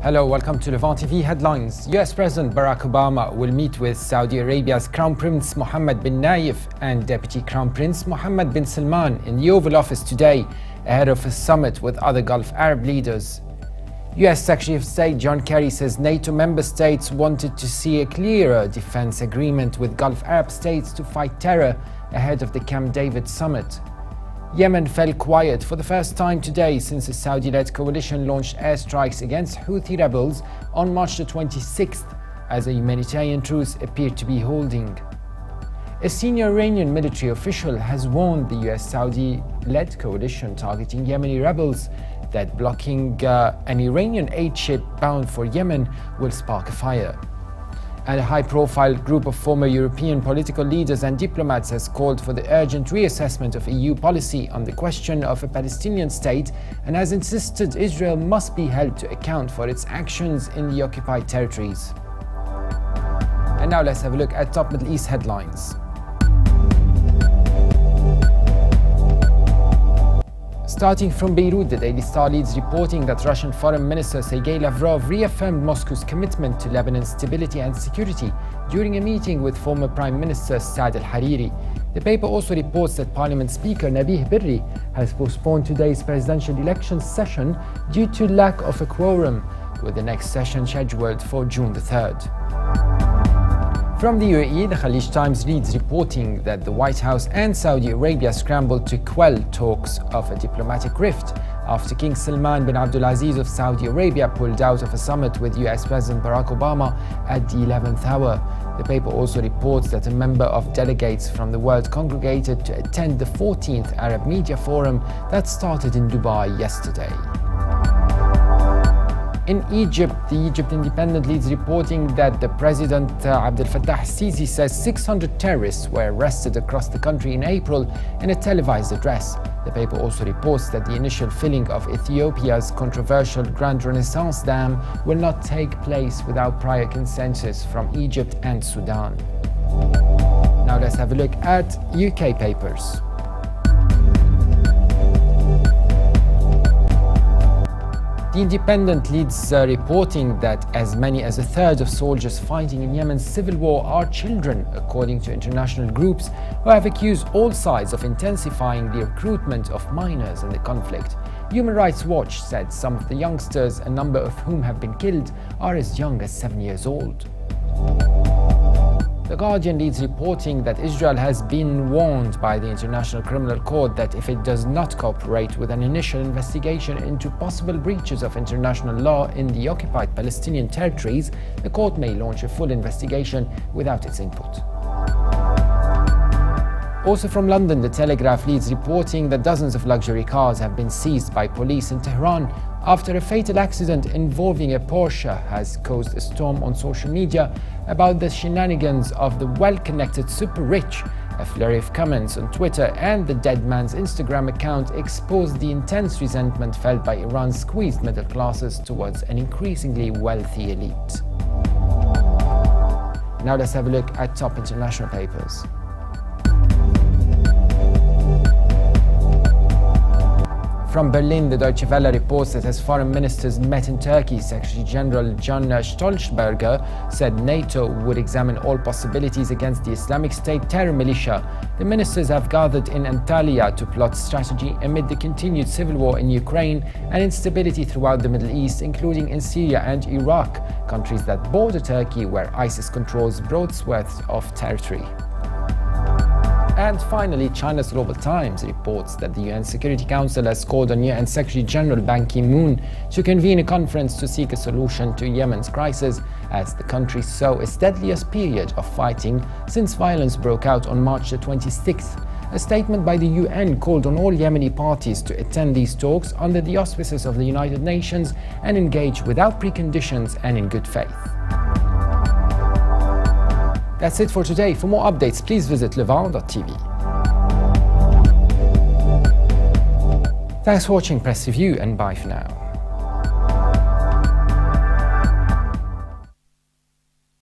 Hello, welcome to Levant TV Headlines. US President Barack Obama will meet with Saudi Arabia's Crown Prince Mohammed bin Nayef and Deputy Crown Prince Mohammed bin Salman in the Oval Office today, ahead of a summit with other Gulf Arab leaders. US Secretary of State John Kerry says NATO member states wanted to see a clearer defense agreement with Gulf Arab states to fight terror ahead of the Camp David summit. Yemen fell quiet for the first time today since a Saudi-led coalition launched airstrikes against Houthi rebels on March the 26th, as a humanitarian truce appeared to be holding. A senior Iranian military official has warned the US-Saudi-led coalition targeting Yemeni rebels that blocking an Iranian aid ship bound for Yemen will spark a fire. And a high-profile group of former European political leaders and diplomats has called for the urgent reassessment of EU policy on the question of a Palestinian state and has insisted Israel must be held to account for its actions in the occupied territories. And now let's have a look at top Middle East headlines. Starting from Beirut, the Daily Star leads reporting that Russian Foreign Minister Sergei Lavrov reaffirmed Moscow's commitment to Lebanon's stability and security during a meeting with former Prime Minister Saad al-Hariri. The paper also reports that Parliament Speaker Nabih Berri has postponed today's presidential election session due to lack of a quorum, with the next session scheduled for June the 3rd. From the UAE, the Khalij Times leads reporting that the White House and Saudi Arabia scrambled to quell talks of a diplomatic rift after King Salman bin Abdulaziz of Saudi Arabia pulled out of a summit with US President Barack Obama at the 11th hour. The paper also reports that a number of delegates from the world congregated to attend the 14th Arab Media Forum that started in Dubai yesterday. In Egypt, the Egypt Independent leads reporting that the President Abdel Fattah al-Sisi says 600 terrorists were arrested across the country in April in a televised address. The paper also reports that the initial filling of Ethiopia's controversial Grand Renaissance Dam will not take place without prior consensus from Egypt and Sudan. Now let's have a look at UK papers. The Independent leads reporting that as many as a third of soldiers fighting in Yemen's civil war are children, according to international groups who have accused all sides of intensifying the recruitment of minors in the conflict. Human Rights Watch said some of the youngsters, a number of whom have been killed, are as young as 7 years old. The Guardian leads reporting that Israel has been warned by the International Criminal Court that if it does not cooperate with an initial investigation into possible breaches of international law in the occupied Palestinian territories, the court may launch a full investigation without its input. Also from London, the Telegraph leads reporting that dozens of luxury cars have been seized by police in Tehran after a fatal accident involving a Porsche has caused a storm on social media about the shenanigans of the well-connected super-rich. A flurry of comments on Twitter and the dead man's Instagram account exposed the intense resentment felt by Iran's squeezed middle classes towards an increasingly wealthy elite. Now let's have a look at top international papers. From Berlin, the Deutsche Welle reports that as foreign ministers met in Turkey, Secretary General John Stoltenberg said NATO would examine all possibilities against the Islamic State terror militia. The ministers have gathered in Antalya to plot strategy amid the continued civil war in Ukraine and instability throughout the Middle East, including in Syria and Iraq, countries that border Turkey where ISIS controls broad swaths of territory. And finally, China's Global Times reports that the UN Security Council has called on UN Secretary General Ban Ki-moon to convene a conference to seek a solution to Yemen's crisis as the country saw its deadliest period of fighting since violence broke out on March the 26th. A statement by the UN called on all Yemeni parties to attend these talks under the auspices of the United Nations and engage without preconditions and in good faith. That's it for today. For more updates, please visit levant.tv. Thanks for watching Press Review and bye for now.